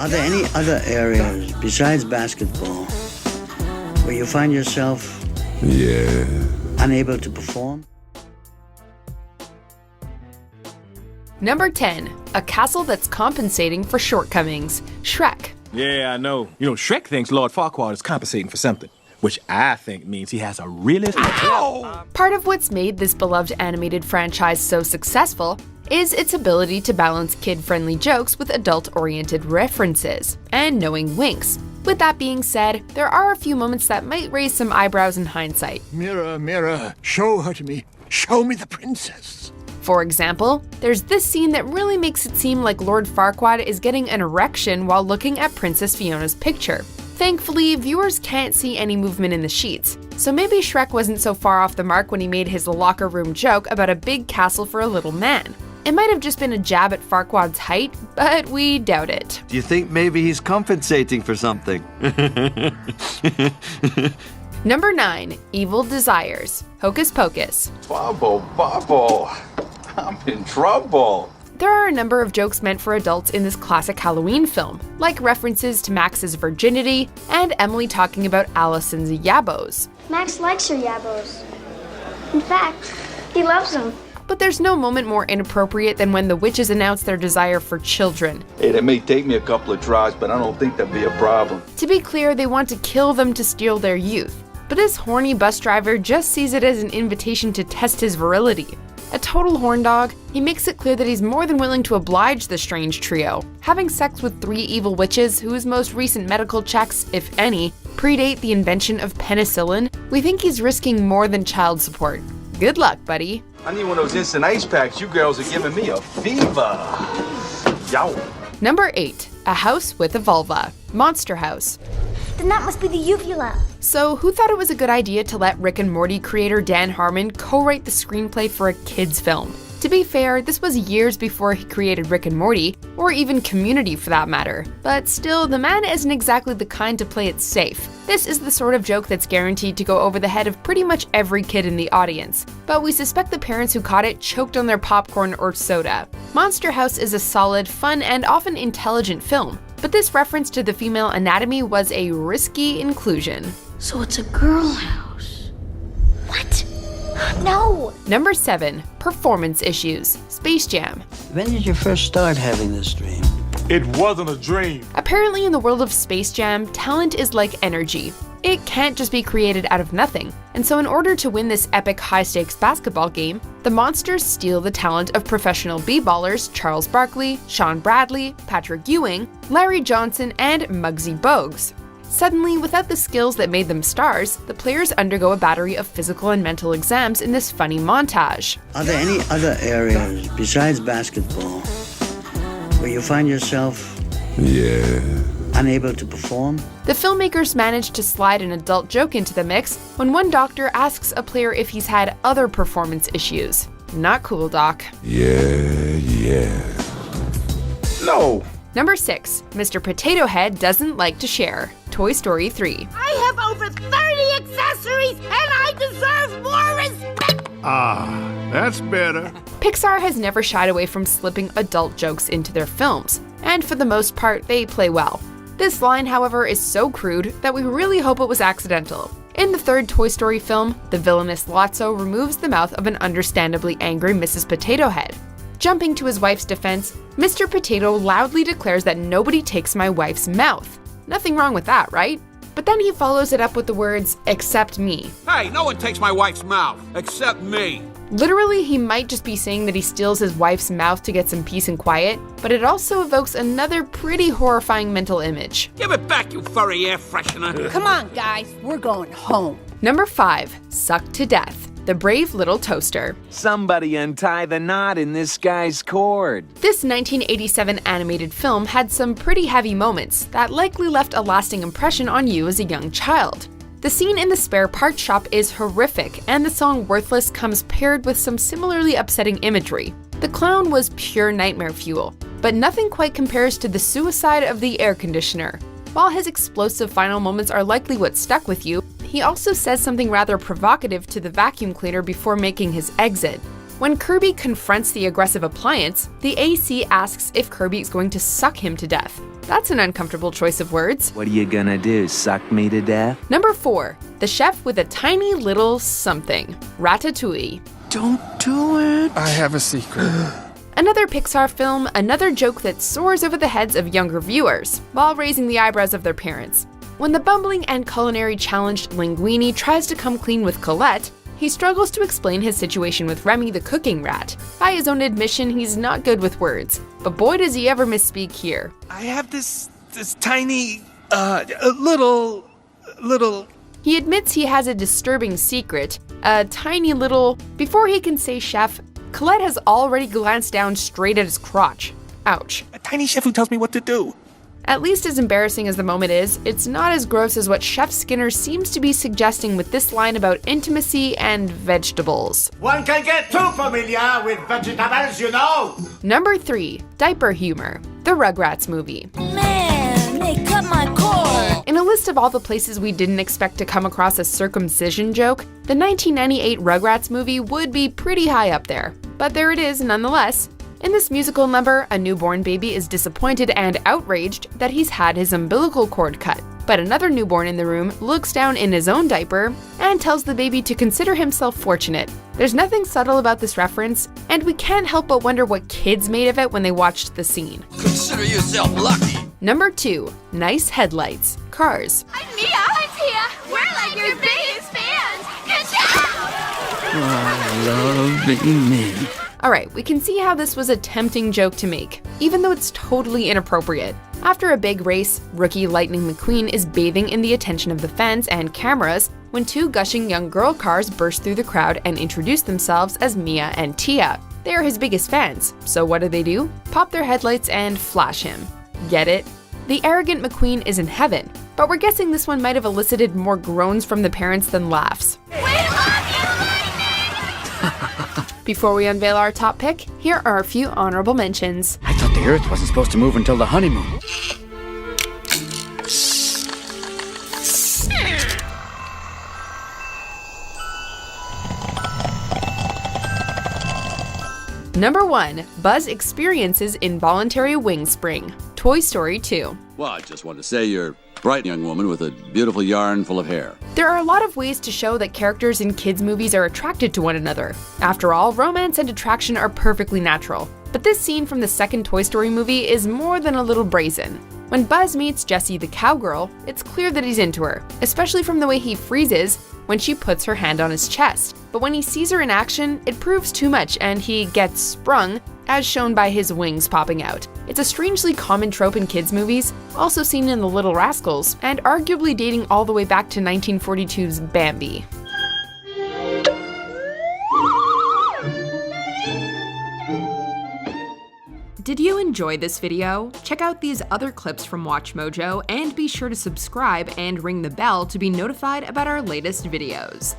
Are there any other areas besides basketball where you find yourself unable to perform? Number 10. A castle that's compensating for shortcomings. Shrek. Yeah, I know. Shrek thinks Lord Farquaad is compensating for something, which I think means he has a realist. Ow! Part of what's made this beloved animated franchise so successful is its ability to balance kid-friendly jokes with adult-oriented references and knowing winks. With that being said, there are a few moments that might raise some eyebrows in hindsight. Mirror, mirror, show her to me. Show me the princess. For example, there's this scene that really makes it seem like Lord Farquaad is getting an erection while looking at Princess Fiona's picture. Thankfully, viewers can't see any movement in the sheets, so maybe Shrek wasn't so far off the mark when he made his locker room joke about a big castle for a little man. It might have just been a jab at Farquaad's height, but we doubt it. Do you think maybe he's compensating for something? Number 9. Evil Desires. Hocus Pocus. Bubble, bubble. I'm in trouble. There are a number of jokes meant for adults in this classic Halloween film, like references to Max's virginity and Emily talking about Allison's yabos. Max likes her yabos. In fact, he loves them. But there's no moment more inappropriate than when the witches announce their desire for children. Hey, that may take me a couple of tries, but I don't think that'd be a problem. To be clear, they want to kill them to steal their youth. But this horny bus driver just sees it as an invitation to test his virility. A total horn dog, he makes it clear that he's more than willing to oblige the strange trio. Having sex with 3 evil witches whose most recent medical checks, if any, predate the invention of penicillin, we think he's risking more than child support. Good luck, buddy. I need one of those instant ice packs. You girls are giving me a fever. Yow. Number 8. A House with a Vulva. Monster House. Then that must be the uvula. So who thought it was a good idea to let Rick and Morty creator Dan Harmon co-write the screenplay for a kids film? To be fair, this was years before he created Rick and Morty, or even Community for that matter. But still, the man isn't exactly the kind to play it safe. This is the sort of joke that's guaranteed to go over the head of pretty much every kid in the audience. But we suspect the parents who caught it choked on their popcorn or soda. Monster House is a solid, fun, and often intelligent film. But this reference to the female anatomy was a risky inclusion. So it's a girl house. What? No! Number 7. Performance Issues. Space Jam. When did you first start having this dream? It wasn't a dream. Apparently in the world of Space Jam, talent is like energy. It can't just be created out of nothing. And so in order to win this epic high-stakes basketball game, the monsters steal the talent of professional b-ballers Charles Barkley, Sean Bradley, Patrick Ewing, Larry Johnson, and Muggsy Bogues. Suddenly, without the skills that made them stars, the players undergo a battery of physical and mental exams in this funny montage. Are there any other areas besides basketball where you find yourself unable to perform? The filmmakers managed to slide an adult joke into the mix when one doctor asks a player if he's had other performance issues. Not cool, Doc. No. Number 6. Mr. Potato Head doesn't like to share. Toy Story 3. I have over 30 accessories and I deserve more respect! Ah, that's better. Pixar has never shied away from slipping adult jokes into their films, and for the most part, they play well. This line, however, is so crude that we really hope it was accidental. In the 3rd Toy Story film, the villainous Lotso removes the mouth of an understandably angry Mrs. Potato Head. Jumping to his wife's defense, Mr. Potato loudly declares that nobody takes my wife's mouth. Nothing wrong with that, right? But then he follows it up with the words, except me. Hey, no one takes my wife's mouth, except me. Literally, he might just be saying that he steals his wife's mouth to get some peace and quiet, but it also evokes another pretty horrifying mental image. Give it back, you furry air freshener. Come on, guys, we're going home. Number 5. Sucked to Death. The Brave Little Toaster. Somebody untie the knot in this guy's cord. This 1987 animated film had some pretty heavy moments that likely left a lasting impression on you as a young child. The scene in the spare parts shop is horrific, and the song Worthless comes paired with some similarly upsetting imagery. The clown was pure nightmare fuel, but nothing quite compares to the suicide of the air conditioner. While his explosive final moments are likely what stuck with you, he also says something rather provocative to the vacuum cleaner before making his exit. When Kirby confronts the aggressive appliance, the AC asks if Kirby is going to suck him to death. That's an uncomfortable choice of words. What are you gonna do, suck me to death? Number 4, the chef with a tiny little something, Ratatouille. Don't do it. I have a secret. Another Pixar film, another joke that soars over the heads of younger viewers, while raising the eyebrows of their parents. When the bumbling and culinary challenged Linguini tries to come clean with Colette, he struggles to explain his situation with Remy the cooking rat. By his own admission, he's not good with words, but boy does he ever misspeak here. I have this tiny, little... He admits he has a disturbing secret, a tiny little... Before he can say chef, Colette has already glanced down straight at his crotch. Ouch. A tiny chef who tells me what to do. At least as embarrassing as the moment is, it's not as gross as what Chef Skinner seems to be suggesting with this line about intimacy and vegetables. One can get too familiar with vegetables, you know! Number 3, Diaper Humor, the Rugrats Movie. Man, they cut my cord. In a list of all the places we didn't expect to come across a circumcision joke, the 1998 Rugrats Movie would be pretty high up there. But there it is nonetheless. In this musical number, a newborn baby is disappointed and outraged that he's had his umbilical cord cut. But another newborn in the room looks down in his own diaper and tells the baby to consider himself fortunate. There's nothing subtle about this reference, and we can't help but wonder what kids made of it when they watched the scene. Consider yourself lucky. Number 2, Nice Headlights, Cars. I'm Mia. I'm Tia. We're like your biggest fans. Good job! I love being me. Alright, we can see how this was a tempting joke to make, even though it's totally inappropriate. After a big race, rookie Lightning McQueen is bathing in the attention of the fans and cameras when 2 gushing young girl cars burst through the crowd and introduce themselves as Mia and Tia. They are his biggest fans, so what do? Pop their headlights and flash him. Get it? The arrogant McQueen is in heaven, but we're guessing this one might have elicited more groans from the parents than laughs. Before we unveil our top pick, here are a few honorable mentions. I thought the Earth wasn't supposed to move until the honeymoon. Number 1, Buzz experiences involuntary wing spring, Toy Story 2. Well, I just want to say you're a bright young woman with a beautiful yarn full of hair. There are a lot of ways to show that characters in kids' movies are attracted to one another. After all, romance and attraction are perfectly natural. But this scene from the second Toy Story movie is more than a little brazen. When Buzz meets Jessie the cowgirl, it's clear that he's into her, especially from the way he freezes when she puts her hand on his chest. But when he sees her in action, it proves too much and he gets sprung, as shown by his wings popping out. It's a strangely common trope in kids' movies, also seen in The Little Rascals, and arguably dating all the way back to 1942's Bambi. Did you enjoy this video? Check out these other clips from WatchMojo and be sure to subscribe and ring the bell to be notified about our latest videos.